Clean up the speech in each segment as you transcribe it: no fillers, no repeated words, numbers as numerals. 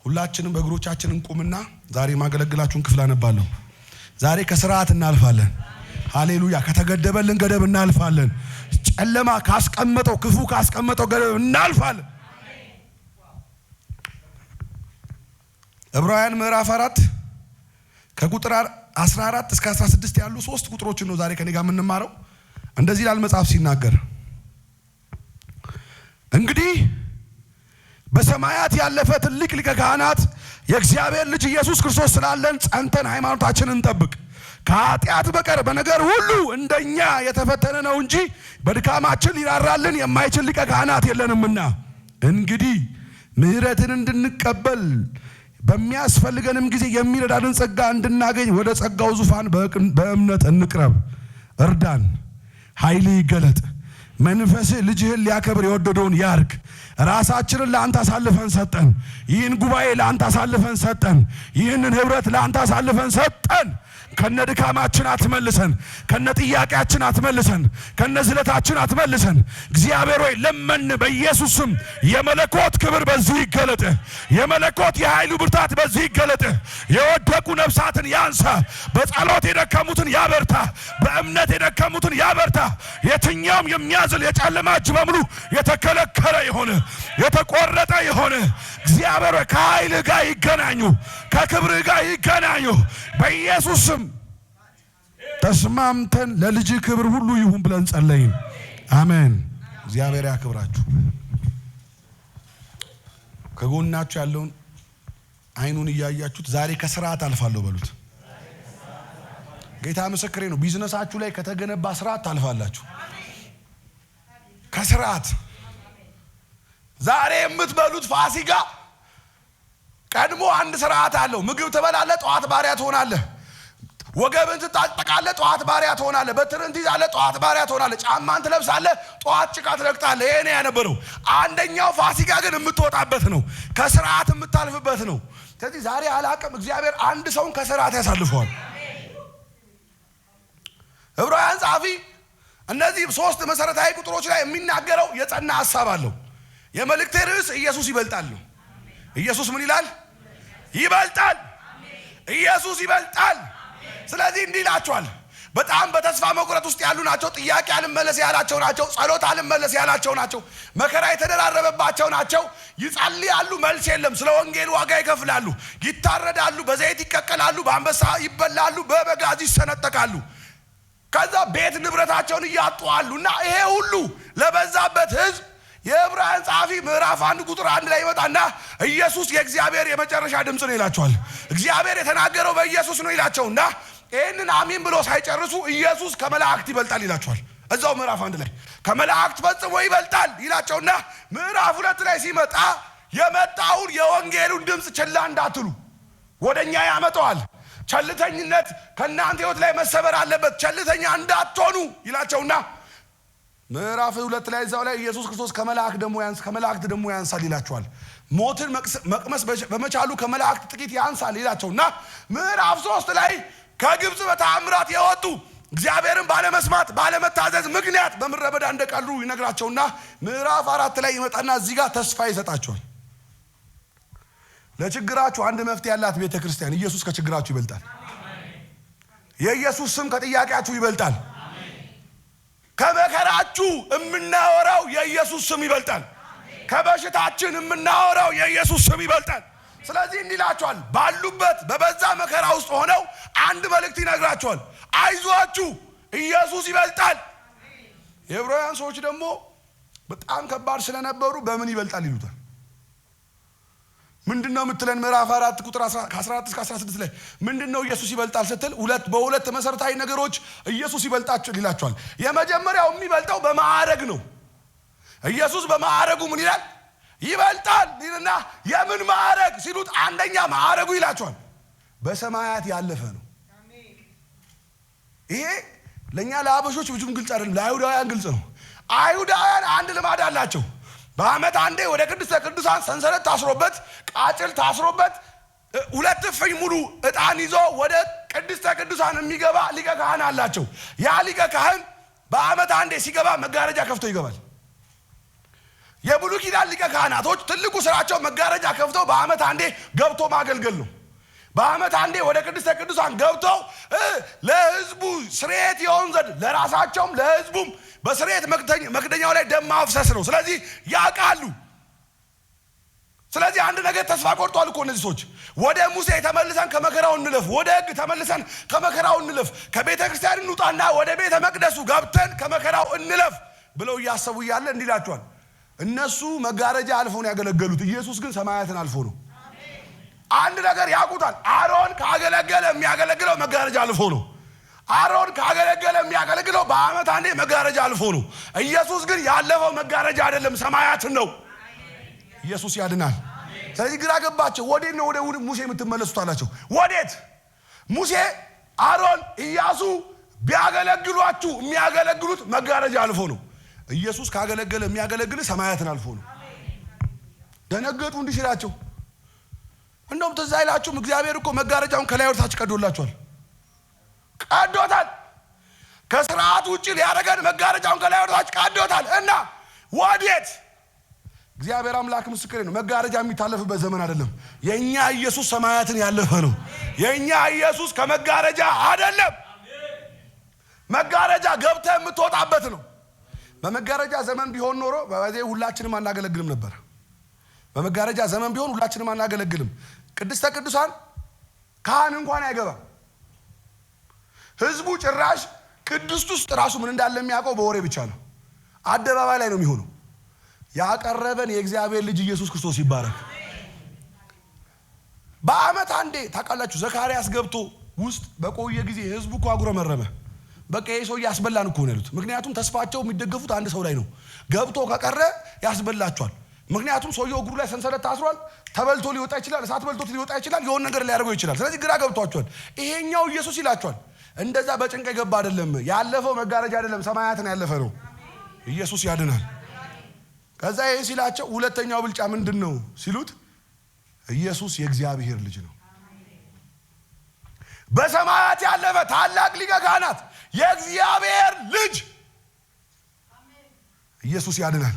ሁላችንም በእግሮቻችን እንቆምና ዛሬ ማገለግላችሁን ክፍል አነባለሁ። ዛሬ ከስርዓት እናልፋለን። ሃሌሉያ። ከተገደበልን ገደብ እናልፋለን። ጨለማ ካስቀመጠው ክፉ ካስቀመጠው ገደብ እናልፋለን። ዕብራውያን ምዕራፍ 4 ከቁጥር 14 እስከ 16 ያሉ 3 ቁጥሮችን ነው ዛሬ ከኔ ጋር የምንማረው። እንደዚህ ይላል መጽሐፍ ሲናገር፣ እንግዲህ በሰማያት ያለፈ ትልቅ ሊቀ ካህናት የእግዚአብሔር ልጅ ኢየሱስ ክርስቶስ ስላለን ጸንተን ሃይማኖታችንን እንጠብቅ። ከኃጢአት በቀር በነገር ሁሉ እንደኛ የተፈተነ ነው እንጂ በድካማችን ሊራራልን የማይችል ሊቀ ካህናት የለንምና፣ እንግዲህ ምሕረትን እንድንቀበል በሚያስፈልገንም ጊዜ የሚረዳንን ጸጋ እንድናገኝ ወደ ጸጋው ዙፋን በእምነት እንቅረብ። እርዳን፣ ኃይል ይገለጥ፣ መንፈስህ ልጅህን ሊያከብር የወደደውን ያርግ። ራሳችንን ለአንተ አሳልፈን ሰጠን። ይህን ጉባኤ ለአንተ አሳልፈን ሰጠን። ይህንን ህብረት ለአንተ አሳልፈን ሰጠን። ከነ ድካማችን አትመልሰን፣ ከነ ጥያቄያችን አትመልሰን፣ ከነ ዝለታችን አትመልሰን። እግዚአብሔር ሆይ ለመን፣ በኢየሱስ ስም የመለኮት ክብር በዚህ ይገለጥ። የመለኮት የኃይሉ ብርታት በዚህ ይገለጥ። የወደቁ ነፍሳትን ያንሳ። በጸሎት የደከሙትን ያበርታ። በእምነት የደከሙትን ያበርታ። የትኛውም የሚያዝል የጨለማ እጅ በሙሉ የተከለከለ የሆነ የተቆረጠ የሆነ እግዚአብሔር ሆይ ከኃይልህ ጋር ይገናኙ፣ ከክብርህ ጋር ይገናኙ። በኢየሱስ ስም ተስማምተን ለልጅ ክብር ሁሉ ይሁን ብለን ጸለይን። አሜን። እግዚአብሔር ያክብራችሁ። ከጎናችሁ ያለውን አይኑን እያያችሁት ዛሬ ከስርዓት አልፋለሁ በሉት። ጌታ ምስክሬ ነው። ቢዝነሳችሁ ላይ ከተገነባ ስርዓት ታልፋላችሁ። ከስርዓት ዛሬ የምትበሉት ፋሲካ ቀድሞ አንድ ስርዓት አለው። ምግብ ትበላለህ፣ ጠዋት ባሪያ ትሆናለህ። ወገብን ትጣጠቃለህ፣ ጠዋት ባሪያ ትሆናለህ። በትርን ትይዛለህ፣ ጠዋት ባሪያ ትሆናለህ። ጫማን ትለብሳለህ፣ ጠዋት ጭቃ ትረግጣለህ። ይሄ ነው ያነበረው። አንደኛው ፋሲካ ግን የምትወጣበት ነው፣ ከስርዓት የምታልፍበት ነው። ስለዚህ ዛሬ አላቅም እግዚአብሔር አንድ ሰውን ከስርዓት ያሳልፈዋል። ዕብራውያን ጸሐፊ እነዚህ 3 መሰረታዊ ቁጥሮች ላይ የሚናገረው የጸና ሐሳብ አለው። የመልእክቴ ርዕስ ኢየሱስ ይበልጣል ነው። ኢየሱስ ምን ይላል? ይበልጣል። ኢየሱስ ይበልጣል። ስለዚህ እንዲህ ይላቸዋል። በጣም በተስፋ መቁረጥ ውስጥ ያሉ ናቸው። ጥያቄ አልመለስ ያላቸው ናቸው። ጸሎት አልመለስ ያላቸው ናቸው። መከራ የተደራረበባቸው ናቸው። ይጸልያሉ፣ መልስ የለም። ስለ ወንጌል ዋጋ ይከፍላሉ፣ ይታረዳሉ፣ በዘይት ይቀቀላሉ፣ በአንበሳ ይበላሉ፣ በበጋዝ ይሰነጠቃሉ። ከዛ ቤት ንብረታቸውን እያጡአሉ እና ይሄ ሁሉ ለበዛበት ህዝብ የዕብራውያን ጸሐፊ ምዕራፍ 1 ቁጥር 1 ላይ ይመጣና ኢየሱስ የእግዚአብሔር የመጨረሻ ድምፅ ነው ይላቸዋል። እግዚአብሔር የተናገረው በኢየሱስ ነው ይላቸውና ይህንን አሚን ብሎ ሳይጨርሱ ኢየሱስ ከመላእክት ይበልጣል ይላቸዋል። እዛው ምዕራፍ 1 ላይ ከመላእክት ፈጽሞ ይበልጣል ይላቸውና ምዕራፍ 2 ላይ ሲመጣ የመጣውን የወንጌሉን ድምፅ ችላ እንዳትሉ ወደኛ ያመጣዋል። ቸልተኝነት ከእናንተ ህይወት ላይ መሰበር አለበት። ቸልተኛ እንዳትሆኑ ይላቸውና ምዕራፍ 2 ላይ እዛው ላይ ኢየሱስ ክርስቶስ ከመላእክት ደግሞ ያንሳል ይላቸዋል። ሞትን መቅመስ በመቻሉ ከመላእክት ጥቂት ያንሳል ይላቸውና ምዕራፍ 3 ላይ ከግብፅ በተአምራት የወጡ እግዚአብሔርን ባለመስማት ባለመታዘዝ ምክንያት በምድረ በዳ እንደቀሩ ይነግራቸውና ምዕራፍ 4 ላይ ይመጣና እዚህ ጋር ተስፋ ይሰጣቸዋል። ለችግራችሁ አንድ መፍትሄ ያላት ቤተ ክርስቲያን ኢየሱስ ከችግራችሁ ይበልጣል። የኢየሱስ ስም ከጥያቄያችሁ ይበልጣል። ከመከራችሁ የምናወራው የኢየሱስ ስም ይበልጣል። ከበሽታችን የምናወራው የኢየሱስ ስም ይበልጣል። ስለዚህ እንዲላቸዋል ባሉበት በበዛ መከራ ውስጥ ሆነው አንድ መልእክት ይነግራቸዋል። አይዟችሁ ኢየሱስ ይበልጣል። የዕብራውያን ሰዎች ደግሞ በጣም ከባድ ስለነበሩ በምን ይበልጣል ይሉታል። ምንድነው የምትለን? ምዕራፍ 4 ቁጥር 14 እስከ 16 ላይ ምንድነው ኢየሱስ ይበልጣል ስትል በሁለት መሰረታዊ ነገሮች ኢየሱስ ይበልጣል ይላቸዋል። የመጀመሪያው የሚበልጠው በማዕረግ ነው። ኢየሱስ በማዕረጉ ምን ይላል? ይበልጣል ይልና የምን ማዕረግ ሲሉት አንደኛ ማዕረጉ ይላቸዋል በሰማያት ያለፈ ነው። ይሄ ለኛ ለአበሾች ብዙም ግልጽ አይደለም፣ ለአይሁዳውያን ግልጽ ነው። አይሁዳውያን አንድ ልማድ አላቸው። በአመት አንዴ ወደ ቅድስተ ቅዱሳን ሰንሰለት ታስሮበት ቃጭል ታስሮበት 2 እፍኝ ሙሉ ዕጣን ይዞ ወደ ቅድስተ ቅዱሳን የሚገባ ሊቀ ካህን አላቸው። ያ ሊቀ ካህን በአመት አንዴ ሲገባ መጋረጃ ከፍቶ ይገባል። የብሉይ ኪዳን ሊቀ ካህናቶች ትልቁ ስራቸው መጋረጃ ከፍተው በዓመት አንዴ ገብቶ ማገልገል ነው። በዓመት አንዴ ወደ ቅድስተ ቅዱሳን ገብተው ለሕዝቡ ስርየት ይሆን ዘንድ ለራሳቸውም ለሕዝቡም በስርየት መክደኛው ላይ ደም ማፍሰስ ነው። ስለዚህ ያውቃሉ። ስለዚህ አንድ ነገር ተስፋ ቆርጧል እኮ እነዚህ ሰዎች። ወደ ሙሴ ተመልሰን ከመከራው እንለፍ፣ ወደ ሕግ ተመልሰን ከመከራው እንለፍ፣ ከቤተ ክርስቲያን እንውጣና ወደ ቤተ መቅደሱ ገብተን ከመከራው እንለፍ ብለው እያሰቡ እያለ እንዲህ ይላቸዋል። እነሱ መጋረጃ አልፎ ነው ያገለገሉት። ኢየሱስ ግን ሰማያትን አልፎ ነው። አንድ ነገር ያውቁታል። አሮን ካገለገለ የሚያገለግለው መጋረጃ አልፎ ነው። አሮን ካገለገለ የሚያገለግለው በዓመት አንዴ መጋረጃ አልፎ ነው። ኢየሱስ ግን ያለፈው መጋረጃ አይደለም፣ ሰማያትን ነው። ኢየሱስ ያድናል። ስለዚህ ግራ ገባቸው። ወዴት ነው ወደ ሙሴ የምትመለሱት አላቸው። ወዴት? ሙሴ፣ አሮን፣ ኢያሱ ቢያገለግሏችሁ የሚያገለግሉት መጋረጃ አልፎ ነው። ኢየሱስ ካገለገለ የሚያገለግል ሰማያትን አልፎ ነው። ደነገጡ። እንዲህ ሲላቸው እንደውም ትዝ አይላችሁም? እግዚአብሔር እኮ መጋረጃውን ከላይ ወደ ታች ቀዶላችኋል። ቀዶታል። ከስርዓት ውጭ ሊያደርገን መጋረጃውን ከላይ ወደ ታች ቀዶታል። እና ወዴት? እግዚአብሔር አምላክ ምስክሬ ነው። መጋረጃ የሚታለፍበት ዘመን አይደለም። የኛ ኢየሱስ ሰማያትን ያለፈ ነው። የኛ ኢየሱስ ከመጋረጃ አይደለም። መጋረጃ ገብተህ የምትወጣበት ነው። በመጋረጃ ዘመን ቢሆን ኖሮ በዚህ ሁላችንም አናገለግልም ነበር። በመጋረጃ ዘመን ቢሆን ሁላችንም አናገለግልም። ቅድስተ ቅዱሳን ካህን እንኳን አይገባም። ህዝቡ ጭራሽ ቅድስት ውስጥ ራሱ ምን እንዳለ የሚያውቀው በወሬ ብቻ ነው። አደባባይ ላይ ነው የሚሆነው። ያቀረበን የእግዚአብሔር ልጅ ኢየሱስ ክርስቶስ ይባረክ። በዓመት አንዴ ታውቃላችሁ፣ ዘካርያስ ገብቶ ውስጥ በቆየ ጊዜ ህዝቡ እኮ አጉረመረመ። በቃ ይሄ ሰው ያስበላን እኮ ነው ያሉት። ምክንያቱም ተስፋቸው የሚደገፉት አንድ ሰው ላይ ነው። ገብቶ ከቀረ ያስበላቸዋል። ምክንያቱም ሰውየው እግሩ ላይ ሰንሰለት ታስሯል። ተበልቶ ሊወጣ ይችላል። እሳት በልቶት ሊወጣ ይችላል። የሆነ ነገር ሊያደርገው ይችላል። ስለዚህ ግራ ገብቷቸዋል። ይሄኛው ኢየሱስ ይላቸዋል። እንደዛ በጭንቅ የገባ አይደለም። ያለፈው መጋረጃ አይደለም፣ ሰማያትን ያለፈ ነው። ኢየሱስ ያድናል። ከዛ ይሄ ሲላቸው ሁለተኛው ብልጫ ምንድን ነው ሲሉት ኢየሱስ የእግዚአብሔር ልጅ ነው። በሰማያት ያለፈ ታላቅ ሊቀ ካህናት የእግዚአብሔር ልጅ ኢየሱስ ያድናል።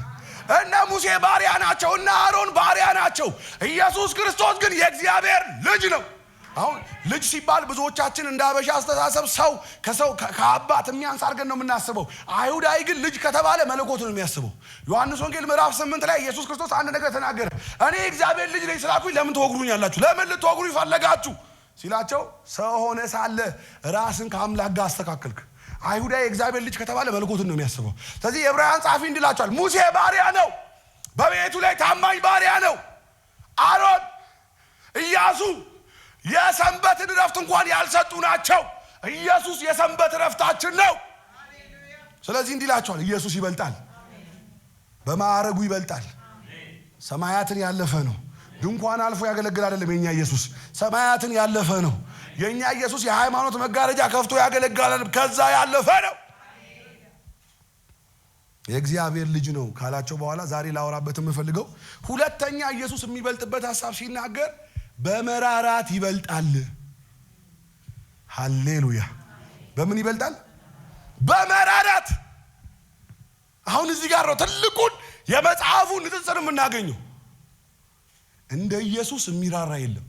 እነ ሙሴ ባሪያ ናቸው፣ እነ አሮን ባሪያ ናቸው። ኢየሱስ ክርስቶስ ግን የእግዚአብሔር ልጅ ነው። አሁን ልጅ ሲባል ብዙዎቻችን እንደ አበሻ አስተሳሰብ ሰው ከሰው ከአባት የሚያንስ አድርገን ነው የምናስበው። አይሁዳዊ ግን ልጅ ከተባለ መለኮት ነው የሚያስበው። ዮሐንስ ወንጌል ምዕራፍ 8 ላይ ኢየሱስ ክርስቶስ አንድ ነገር ተናገረ። እኔ የእግዚአብሔር ልጅ ነኝ ስላልኩኝ ለምን ትወግሩኛላችሁ? ለምን ልትወግሩኝ ፈለጋችሁ ሲላቸው ሰው ሆነ ሳለ ራስን ከአምላክ ጋር አስተካከልክ። አይሁዳዊ የእግዚአብሔር ልጅ ከተባለ መለኮትን ነው የሚያስበው። ስለዚህ የዕብራውያን ጸሐፊ እንዲላቸዋል፣ ሙሴ ባሪያ ነው፣ በቤቱ ላይ ታማኝ ባሪያ ነው። አሮን፣ ኢያሱ የሰንበትን ረፍት እንኳን ያልሰጡ ናቸው። ኢየሱስ የሰንበት ረፍታችን ነው። ስለዚህ እንዲላቸዋል፣ ኢየሱስ ይበልጣል፣ በማዕረጉ ይበልጣል። ሰማያትን ያለፈ ነው። ድንኳን አልፎ ያገለግል አይደለም። የኛ ኢየሱስ ሰማያትን ያለፈ ነው። የኛ ኢየሱስ የሃይማኖት መጋረጃ ከፍቶ ያገለግላል፣ ከዛ ያለፈ ነው። የእግዚአብሔር ልጅ ነው ካላቸው በኋላ ዛሬ ላወራበት የምፈልገው ሁለተኛ ኢየሱስ የሚበልጥበት ሐሳብ ሲናገር በመራራት ይበልጣል። ሃሌሉያ! በምን ይበልጣል? በመራራት። አሁን እዚህ ጋር ነው ትልቁን የመጽሐፉ ንጽጽር የምናገኘው። እንደ ኢየሱስ የሚራራ የለም።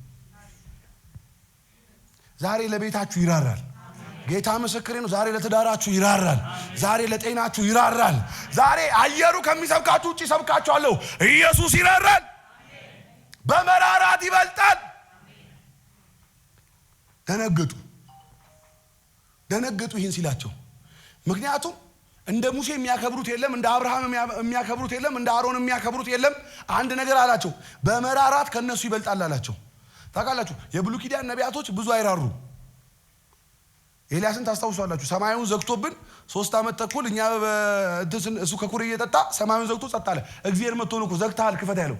ዛሬ ለቤታችሁ ይራራል። ጌታ ምስክሬ ነው። ዛሬ ለትዳራችሁ ይራራል። ዛሬ ለጤናችሁ ይራራል። ዛሬ አየሩ ከሚሰብካችሁ ውጭ ሰብካችኋለሁ። ኢየሱስ ይራራል። በመራራት ይበልጣል። ደነገጡ ይህን ሲላቸው። ምክንያቱም እንደ ሙሴ የሚያከብሩት የለም፣ እንደ አብርሃም የሚያከብሩት የለም፣ እንደ አሮን የሚያከብሩት የለም። አንድ ነገር አላቸው፣ በመራራት ከነሱ ይበልጣል አላቸው። ታውቃላችሁ የብሉይ ኪዳን ነቢያቶች ብዙ አይራሩ። ኤልያስን ታስታውሳላችሁ። ሰማዩን ዘግቶብን 3 ዓመት ተኩል እኛ እሱ ከኩሬ እየጠጣ ሰማዩን ዘግቶ ጸጥ አለ። እግዚአብሔር መጥቶ ነው እኮ ዘግተሃል ክፈት ያለው።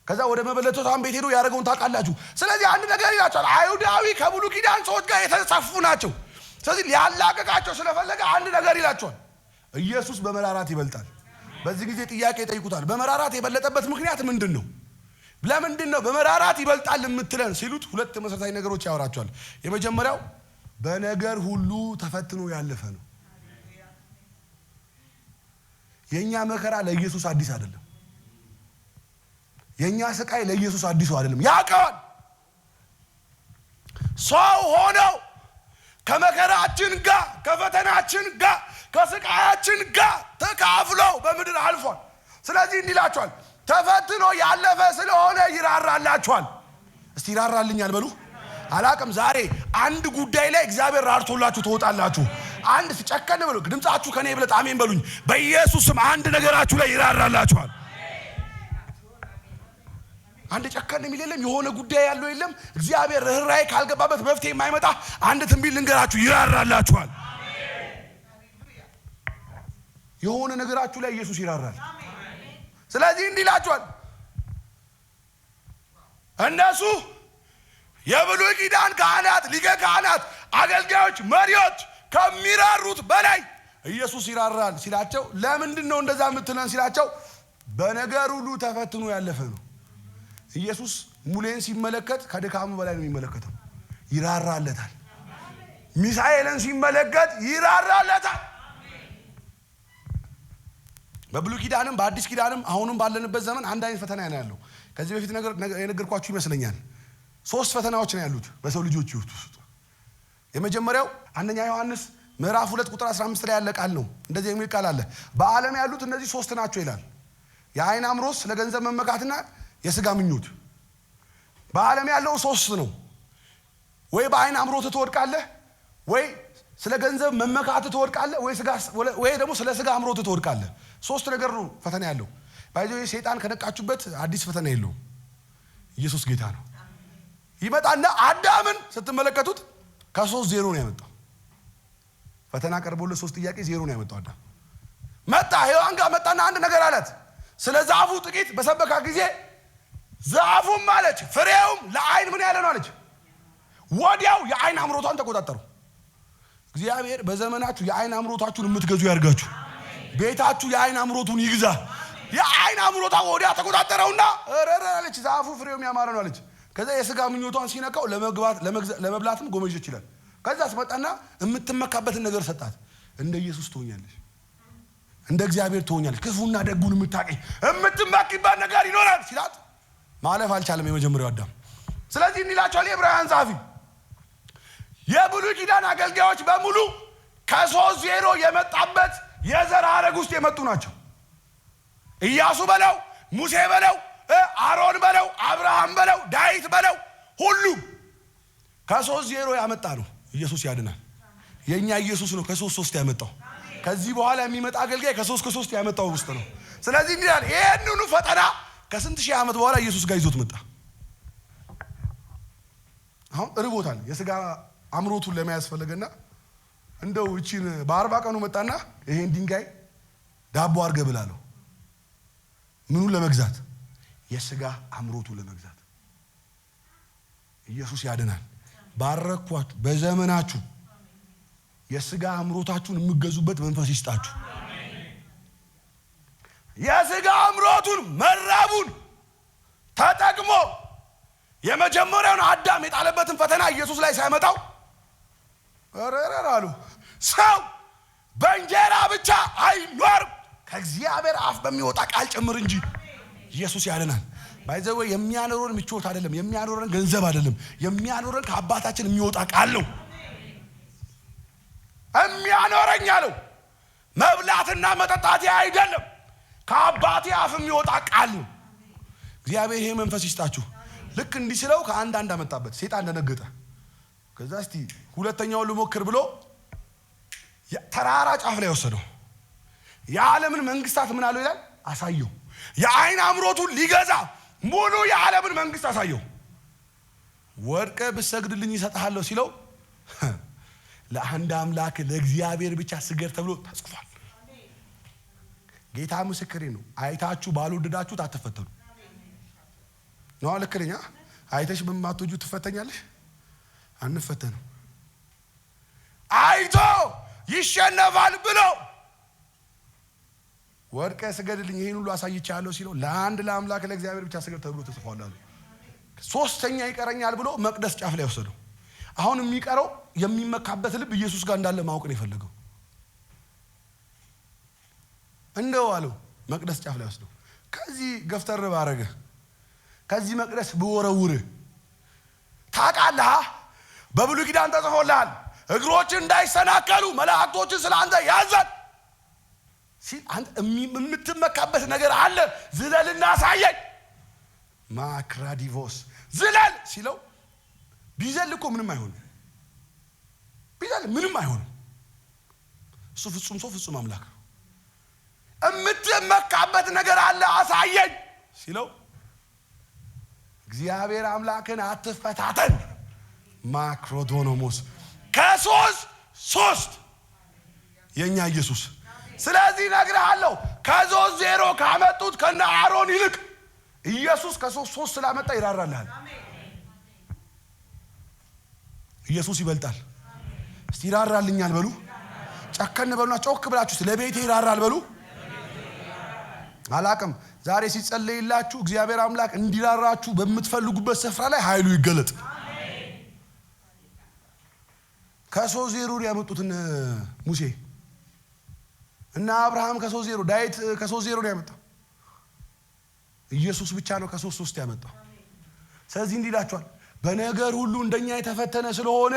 ከዛ ወደ መበለቶታን ቤት ሄዶ ያደረገውን ታውቃላችሁ። ስለዚህ አንድ ነገር ይላቸዋል። አይሁዳዊ ከብሉይ ኪዳን ሰዎች ጋር የተጻፉ ናቸው። ስለዚህ ሊያላቀቃቸው ስለፈለገ አንድ ነገር ይላቸዋል፣ ኢየሱስ በመራራት ይበልጣል። በዚህ ጊዜ ጥያቄ ይጠይቁታል። በመራራት የበለጠበት ምክንያት ምንድን ነው? ለምንድን ነው በመራራት ይበልጣል የምትለን ሲሉት ሁለት መሰረታዊ ነገሮች ያወራቸዋል። የመጀመሪያው በነገር ሁሉ ተፈትኖ ያለፈ ነው። የኛ መከራ ለኢየሱስ አዲስ አይደለም። የኛ ስቃይ ለኢየሱስ አዲስ አይደለም። ያውቃል። ሰው ሆነው ከመከራችን ጋር ከፈተናችን ጋር ከስቃያችን ጋር ተካፍለው በምድር አልፏል። ስለዚህ እንዲላችኋል ተፈትኖ ያለፈ ስለሆነ ይራራላችኋል። እስቲ ይራራልኛል በሉ። አላቅም ዛሬ አንድ ጉዳይ ላይ እግዚአብሔር ራርቶላችሁ ትወጣላችሁ። አንድ ሲጨከን በሉ ድምጻችሁ ከኔ ይብለጥ አሜን በሉኝ። በኢየሱስም አንድ ነገራችሁ ላይ ይራራላችኋል። አንድ ጨከን የሚል የለም። የሆነ ጉዳይ ያለው የለም። እግዚአብሔር ርህራሄ ካልገባበት መፍትሄ የማይመጣ አንድ ትንቢት ልንገራችሁ፣ ይራራላችኋል። የሆነ ነገራችሁ ላይ ኢየሱስ ይራራል። ስለዚህ እንዲላችኋል እነሱ የብሉይ ኪዳን ካህናት፣ ሊቀ ካህናት፣ አገልጋዮች፣ መሪዎች ከሚራሩት በላይ ኢየሱስ ይራራል ሲላቸው፣ ለምንድን ነው እንደዛ የምትለን ሲላቸው፣ በነገር ሁሉ ተፈትኖ ያለፈ ነው። ኢየሱስ ሙሌን ሲመለከት ከድካሙ በላይ ነው የሚመለከተው። ይራራለታል። ሚሳኤልን ሲመለከት ይራራለታል። በብሉይ ኪዳንም በአዲስ ኪዳንም አሁንም ባለንበት ዘመን አንድ አይነት ፈተና ነው ያለው። ከዚህ በፊት የነገርኳችሁ ይመስለኛል። 3 ፈተናዎች ነው ያሉት በሰው ልጆች ሕይወት ውስጥ። የመጀመሪያው አንደኛ ዮሐንስ ምዕራፍ 2 ቁጥር 15 ላይ ያለ ቃል ነው። እንደዚህ የሚል ቃል አለ። በዓለም ያሉት እነዚህ 3 ናቸው ይላል። የዓይን አምሮት፣ ስለ ገንዘብ መመካትና የሥጋ ምኞት። በዓለም ያለው 3 ነው። ወይ በዓይን አምሮት ትወድቃለህ፣ ወይ ስለ ገንዘብ መመካት ትወድቃለህ፣ ወይ ደግሞ ስለ ሥጋ አምሮት ትወድቃለህ። 3 ነገር ነው ፈተና ያለው። ባይዘው ሰይጣን ከነቃችሁበት አዲስ ፈተና የለውም። ኢየሱስ ጌታ ነው። ይመጣና አዳምን ስትመለከቱት ከ3 0 ነው ያመጣው። ፈተና ቀርቦለት 3 ጥያቄ 0 ነው ያመጣው። አዳም መጣ፣ ሔዋን ጋር መጣና አንድ ነገር አላት። ስለ ዛፉ ጥቂት በሰበካ ጊዜ ዛፉም አለች ፍሬውም ለዓይን ምን ያለ ነው አለች። ወዲያው የዓይን አምሮቷን ተቆጣጠሩ። እግዚአብሔር በዘመናችሁ የዓይን አምሮታችሁን የምትገዙ ያርጋችሁ። ቤታችሁ የዓይን አምሮቱን ይግዛ። የዓይን አምሮቷ ወዲያ ተቆጣጠረውና አለች ዛፉ ፍሬውም ያማረ ነው አለች። ከዛ የሥጋ ምኞቷን ሲነካው ለመብላትም ጎመዥ ይችላል። ከዛ አስመጣና የምትመካበትን ነገር ሰጣት። እንደ ኢየሱስ ትሆኛለሽ፣ እንደ እግዚአብሔር ትሆኛለሽ፣ ክፉና ደጉን የምታውቂ የምትመኪበት ነገር ይኖራል ሲላት ማለፍ አልቻለም የመጀመሪያው አዳም። ስለዚህ እንላቸዋል የዕብራውያን ጸሐፊ የብሉይ ኪዳን አገልጋዮች በሙሉ ከ3 0 የመጣበት የዘር ሐረግ ውስጥ የመጡ ናቸው። ኢያሱ በለው፣ ሙሴ በለው፣ አሮን በለው፣ አብርሃም በለው፣ ዳዊት በለው፣ ሁሉም ከ3 0 ያመጣ ነው። ኢየሱስ ያድናል። የኛ ኢየሱስ ነው ከ3 3 ያመጣው። ከዚህ በኋላ የሚመጣ አገልጋይ ከ3 3 ያመጣው ውስጥ ነው። ስለዚህ እንዲላል ይሄንኑ ፈተና ከስንት ሺህ ዓመት በኋላ ኢየሱስ ጋር ይዞት መጣ። አሁን እርቦታል። የሥጋ አምሮቱን ለመያዝ ፈለገና እንደው እቺን በ40 ቀኑ መጣና ይሄን ድንጋይ ዳቦ አድርገህ ብላለሁ። ምኑን ለመግዛት? የሥጋ አምሮቱን ለመግዛት። ኢየሱስ ያድናል። ባረኳችሁ። በዘመናችሁ የሥጋ አምሮታችሁን የምትገዙበት መንፈስ ይስጣችሁ። የሥጋ አምሮቱን መራቡን ተጠቅሞ የመጀመሪያውን አዳም የጣለበትን ፈተና ኢየሱስ ላይ ሳይመጣው አሉ ሰው በእንጀራ ብቻ አይኖርም ከእግዚአብሔር አፍ በሚወጣ ቃል ጭምር እንጂ። ኢየሱስ ያድናል። ባይዘው የሚያኖረን ምቾት አይደለም፣ የሚያኖረን ገንዘብ አይደለም፣ የሚያኖረን ከአባታችን የሚወጣ ቃል ነው። የሚያኖረኝ አለው መብላትና መጠጣት አይደለም፣ ከአባቴ አፍ የሚወጣ ቃል ነው። እግዚአብሔር ይሄ መንፈስ ይስጣችሁ። ልክ እንዲህ ስለው ከአንድ አመጣበት። ሴጣን ደነገጠ። ከዛ እስቲ ሁለተኛውን ልሞክር ብሎ ተራራ ጫፍ ላይ ወሰደው። የዓለምን መንግስታት ምን አለው ይላል አሳየው። የዓይን አምሮቱን ሊገዛ ሙሉ የዓለምን መንግስት አሳየው። ወድቀ ብሰግድልኝ ይሰጥሃለሁ ሲለው ለአንድ አምላክ ለእግዚአብሔር ብቻ ስገድ ተብሎ ተጽፏል። ጌታ ምስክሬ ነው። አይታችሁ ባልወደዳችሁት አትፈተኑ ነው። ልክ ነኝ። አይተሽ በማትወጁ ትፈተኛለሽ። አንፈተንም። አይቶ ይሸነፋል ብሎ ወድቀ ስገድልኝ ይሄን ሁሉ አሳይቻለሁ ሲለው ለአንድ ለአምላክ ለእግዚአብሔር ብቻ ስገድ ተብሎ ተጽፏል አሉ። 3ኛ ይቀረኛል ብሎ መቅደስ ጫፍ ላይ ወሰደው። አሁን የሚቀረው የሚመካበት ልብ ኢየሱስ ጋር እንዳለ ማወቅ ነው የፈለገው። እንደው አለው መቅደስ ጫፍ ላይ ወስዶ ከዚህ ገፍተር ባረገ ከዚህ መቅደስ በወረውር ታውቃለህ በብሉይ ኪዳን ተጽፎልሃል እግሮች እንዳይሰናከሉ መላእክቶችን ስለአንተ ያዛል ሲል አንተ የምትመካበት ነገር አለ ዝለልና አሳየኝ ማክራዲቮስ ዝለል ሲለው ቢዘል እኮ ምንም አይሆንም ቢዘል ምንም አይሆንም እሱ ፍጹም ሰው ፍጹም አምላክ የምትመካበት ነገር አለ አሳየኝ ሲለው እግዚአብሔር አምላክን አትፈታተን ማክሮዶኖሞስ ከ3 የኛ ኢየሱስ ስለዚህ ነግሬሃለሁ ከ0 ካመጡት ከነ አሮን ይልቅ ኢየሱስ ከ3 ስላመጣ ይራራልሃል ኢየሱስ ይበልጣል እስቲ ይራራልኛል በሉ ጨከን በሉና ጮክ ብላችሁ ስለቤቴ ይራራል በሉ አላቅም ዛሬ ሲጸለይላችሁ እግዚአብሔር አምላክ እንዲራራችሁ በመትፈልጉበት ስፍራ ላይ ኃይሉ ይገለጥ ከ0 ያመጡትን ሙሴ እና አብርሃም ከ0 ዳዊት ከ0 ነው ያመጣው ኢየሱስ ብቻ ነው ከ3 ያመጣው ስለዚህ እንዲላችኋል በነገር ሁሉ እንደኛ የተፈተነ ስለሆነ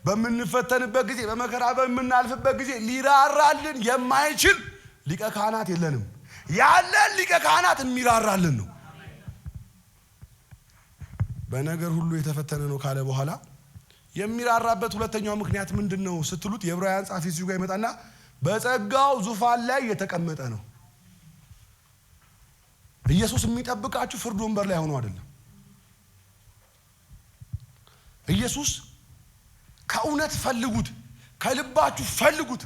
በመንፈተንበት ጊዜ በመከራ በመናልፍበት ጊዜ ሊራራልን የማይችል ሊቀ ካህናት የለንም ያለን ሊቀ ካህናት የሚራራልን ነው በነገር ሁሉ የተፈተነ ነው ካለ በኋላ የሚራራበት ሁለተኛው ምክንያት ምንድነው ስትሉት የዕብራውያን ጻፊ እዚህ ጋር ይመጣና በጸጋው ዙፋን ላይ የተቀመጠ ነው ኢየሱስ የሚጠብቃችሁ ፍርድ ወንበር ላይ ሆኖ አይደለም ኢየሱስ ከእውነት ፈልጉት ከልባችሁ ፈልጉት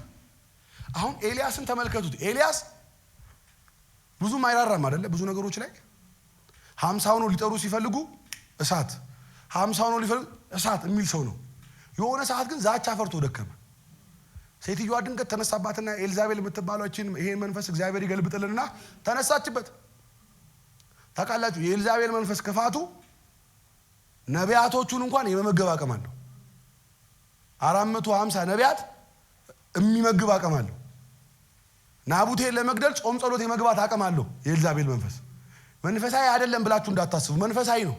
አሁን ኤልያስን ተመልከቱት ኤልያስ ብዙም አይራራም አይደለ ብዙ ነገሮች ላይ 50 ነው ሊጠሩ ሲፈልጉ እሳት 50 ነው ሊፈልጉ እሳት የሚል ሰው ነው የሆነ ሰዓት ግን ዛቻ ፈርቶ ደከመ ሴትዮዋ ድንገት ተነሳባትና ኤልዛቤል የምትባለችን ይሄን መንፈስ እግዚአብሔር ይገልብጥልና ተነሳችበት ታውቃላችሁ የኤልዛቤል መንፈስ ክፋቱ ነቢያቶቹን እንኳን የመመገብ አቅም አለው 450 ነቢያት የሚመግብ አቅም አለው ናቡቴን ለመግደል ጾም ጸሎት የመግባት አቅም አለው የኤልዛቤል መንፈሳዊ አይደለም ብላችሁ እንዳታስቡ መንፈሳዊ ነው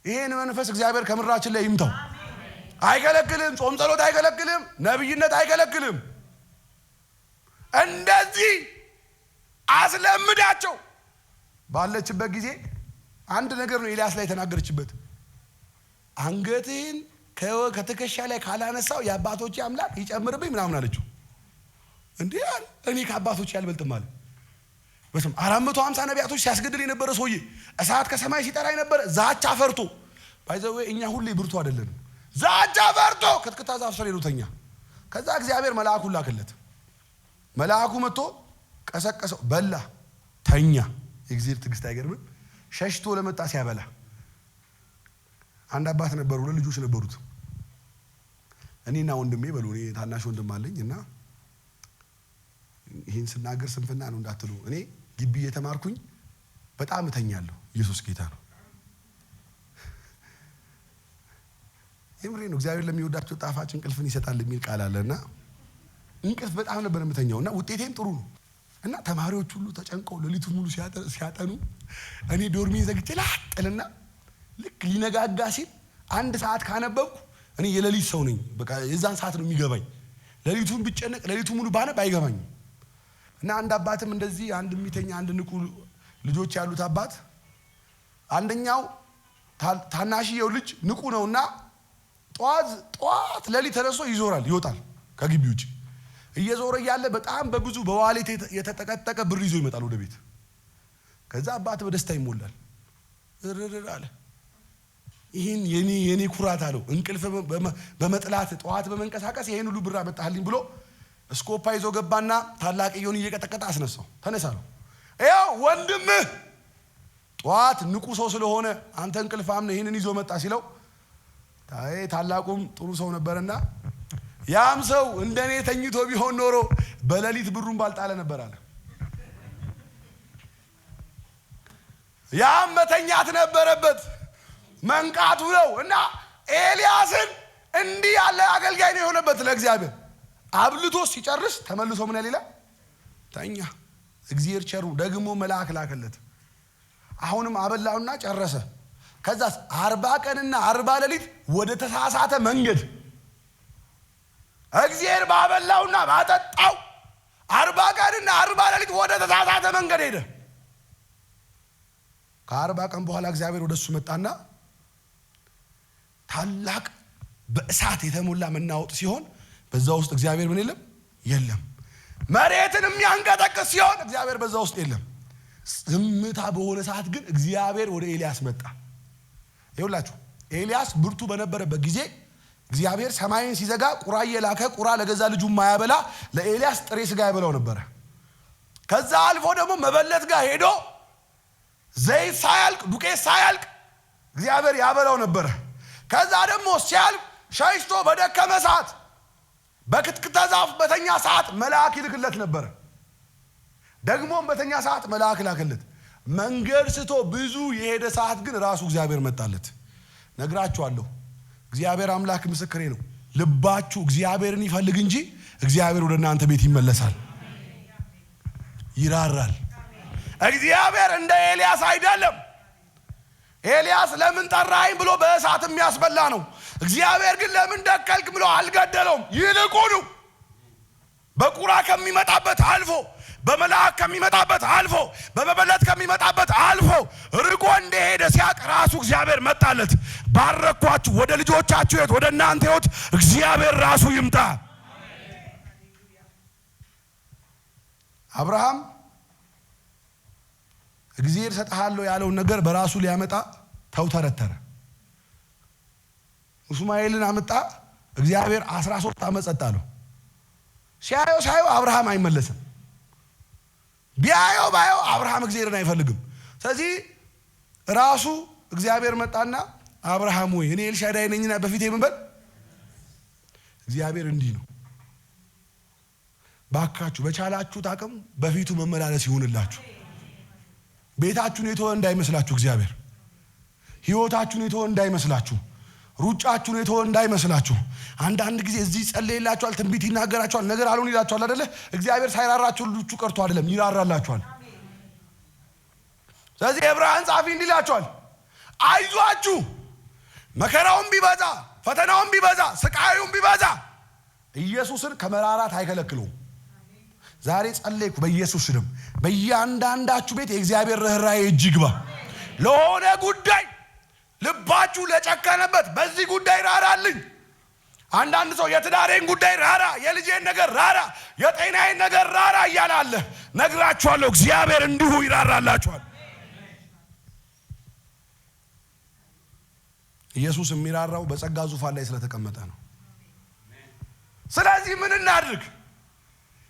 ይሄን መንፈስ እግዚአብሔር ከምራችን ላይ ይምታው አይከለክልም ጾም ጸሎት አይከለክልም ነብይነት አይከለክልም እንደዚህ አስለምዳቸው ባለችበት ጊዜ አንድ ነገር ነው ኤልያስ ላይ ተናገረችበት አንገትን ከተከሻ ላይ ካላነሳው የአባቶቼ አምላክ ይጨምርብኝ ምናምን አለችው እንዴ እኔ ከአባቶቼ ያልበልጥም አለ በስም 450 ነቢያቶች ሲያስገድል የነበረ ሰውዬ እሳት ከሰማይ ሲጠራ የነበረ ዛቻ ፈርቶ ባይዘው እኛ ሁሌ ብርቱ አይደለም ዛቻ ፈርቶ ክትክታ ዛፍ ስር ይሉተኛ ከዛ እግዚአብሔር መልአኩን ላከለት መልአኩ መጥቶ ቀሰቀሰው በላ ተኛ የእግዚአብሔር ትግስት አይገርምም ሸሽቶ ለመጣ ሲያበላ አንድ አባት ነበሩ ለልጆች ነበሩት እኔና ወንድሜ በሉ እኔ ታናሽ ወንድም አለኝና ይሄን ስናገር ስንፍና ነው እንዳትሉ እኔ ግቢ የተማርኩኝ በጣም እተኛለሁ ኢየሱስ ጌታ ነው የምሬ ነው እግዚአብሔር ለሚወዳቸው ጣፋጭ እንቅልፍን ይሰጣል የሚል ቃል አለና እንቅልፍ በጣም ነበር የምተኛውና ውጤቴም ጥሩ ነው እና ተማሪዎች ሁሉ ተጨንቀው ለሊቱን ሙሉ ሲያጠኑ እኔ ዶርሜን ዘግቼ ላጥልና ልክ ሊነጋጋ ሲል 1 ሰዓት ካነበብኩ እኔ የሌሊት ሰው ነኝ በቃ የዛን ሰዓት ነው የሚገባኝ ሌሊቱን ብጨነቅ ሌሊቱን ሙሉ ባነብ አይገባኝም እና አንድ አባትም እንደዚህ አንድ የሚተኛ አንድ ንቁ ልጆች ያሉት አባት አንደኛው ታናሽየው ልጅ ንቁ ነውና ጧት ሌሊት ተነስቶ ይወጣል ከግቢ ውጪ እየዞረ ያለ በጣም በብዙ በዋሌት የተጠቀጠቀ ብር ይዞ ይመጣል ወደ ቤት ከዛ አባት በደስታ ይሞላል አለ ይሄን የኔ ኩራት አለው እንቅልፍ በመጥላት ጧት በመንቀሳቀስ ይሄን ሁሉ ብር አመጣልኝ ብሎ ስኮፓ ይዞ ገባና ታላቅየውን እየቀጠቀጠ አስነሳው ተነሳለው ያው ወንድምህ ጧት ንቁ ሰው ስለሆነ አንተ እንቅልፋም ነህ ይሄንን ይዞ መጣ ሲለው ታላቁም ጥሩ ሰው ነበርና ያም ሰው እንደኔ ተኝቶ ቢሆን ኖሮ በሌሊት ብሩን ባልጣለ ነበር አለ ያም መተኛት ነበረበት መንቃቱ ነው እና ኤልያስን እንዲህ ያለ አገልጋይ ነው የሆነበት ለእግዚአብሔር አብልቶ ሲጨርስ ተመልሶ ምን ያለ ተኛ። እግዚአብሔር ቸሩ ደግሞ መልአክ ላከለት። አሁንም አበላውና ጨረሰ። ከዛስ 40 ቀንና 40 ሌሊት ወደ ተሳሳተ መንገድ እግዚአብሔር ባበላውና ባጠጣው 40 ቀንና 40 ሌሊት ወደ ተሳሳተ መንገድ ሄደ። ከ40 ቀን በኋላ እግዚአብሔር ወደሱ መጣና ታላቅ በእሳት የተሞላ መናወጥ ሲሆን በዛ ውስጥ እግዚአብሔር ምን የለም። መሬትን የሚያንቀጠቅጥ ሲሆን እግዚአብሔር በዛ ውስጥ የለም። ዝምታ በሆነ ሰዓት ግን እግዚአብሔር ወደ ኤልያስ መጣ። ይኸውላችሁ ኤልያስ ብርቱ በነበረበት ጊዜ እግዚአብሔር ሰማይን ሲዘጋ ቁራ እየላከ ቁራ ለገዛ ልጁ ማያበላ ለኤልያስ ጥሬ ስጋ ያበላው ነበር። ከዛ አልፎ ደግሞ መበለት ጋር ሄዶ ዘይት ሳያልቅ ዱቄት ሳያልቅ እግዚአብሔር ያበላው ነበር። ከዛ ደግሞ ሲያልቅ ሸሽቶ በደከመ ሰዓት በክትክታ ዛፍ በተኛ ሰዓት መልአክ ይልክለት ነበር። ደግሞም በተኛ ሰዓት መልአክ ላከለት። መንገድ ስቶ ብዙ የሄደ ሰዓት ግን ራሱ እግዚአብሔር መጣለት። ነግራችኋለሁ፣ እግዚአብሔር አምላክ ምስክሬ ነው። ልባችሁ እግዚአብሔርን ይፈልግ እንጂ እግዚአብሔር ወደ እናንተ ቤት ይመለሳል፣ ይራራል። እግዚአብሔር እንደ ኤልያስ አይደለም። ኤልያስ ለምን ጠራኸኝ ብሎ በእሳት የሚያስበላ ነው። እግዚአብሔር ግን ለምን ደከልክ ብሎ አልገደለውም። ይልቁኑ በቁራ ከሚመጣበት አልፎ በመልአክ ከሚመጣበት አልፎ በመበለት ከሚመጣበት አልፎ ርቆ እንደሄደ ሲያቅ ራሱ እግዚአብሔር መጣለት። ባረኳችሁ። ወደ ልጆቻችሁ ሕይወት፣ ወደ እናንተ ሕይወት እግዚአብሔር ራሱ ይምጣ። አብርሃም እግዚአብሔር ሰጥሃለሁ ያለውን ነገር በራሱ ሊያመጣ ተውተረተረ። እስማኤልን አመጣ። እግዚአብሔር 13 ዓመት ጸጥ አለው። ሲያየው አብርሃም አይመለስም። ቢያየው ባየው አብርሃም እግዚአብሔርን አይፈልግም። ስለዚህ ራሱ እግዚአብሔር መጣና አብርሃም ሆይ እኔ ኤልሻዳይ ነኝና በፊቴ ምን በል። እግዚአብሔር እንዲህ ነው፣ ባካችሁ በቻላችሁት አቅም በፊቱ መመላለስ ይሁንላችሁ። ቤታችሁን የተወ እንዳይመስላችሁ፣ እግዚአብሔር ሕይወታችሁን የተወ እንዳይመስላችሁ፣ ሩጫችሁን የተወ እንዳይመስላችሁ። አንዳንድ ጊዜ እዚህ ጸልይላችኋል፣ ትንቢት ይናገራችኋል፣ ነገር አልሆን ይላችኋል አይደለ? እግዚአብሔር ሳይራራችሁ ልጁ ቀርቶ አይደለም፣ ይራራላችኋል። ስለዚህ ዕብራውያን ጻፊ እንዲህ ይላችኋል፣ አይዟችሁ፣ መከራውን ቢበዛ ፈተናውን ቢበዛ ስቃዩን ቢበዛ ኢየሱስን ከመራራት አይከለክሉም። ዛሬ ጸለይኩ በኢየሱስ ስም በእያንዳንዳችሁ ቤት የእግዚአብሔር ርኅራኄ እጅ ይግባ። ለሆነ ጉዳይ ልባችሁ ለጨከነበት በዚህ ጉዳይ ራራልኝ። አንዳንድ ሰው የትዳሬን ጉዳይ ራራ፣ የልጄን ነገር ራራ፣ የጤናዬን ነገር ራራ እያለ አለ። ነግራችኋለሁ እግዚአብሔር እንዲሁ ይራራላችኋል። ኢየሱስ የሚራራው በጸጋ ዙፋን ላይ ስለተቀመጠ ነው። ስለዚህ ምን እናድርግ?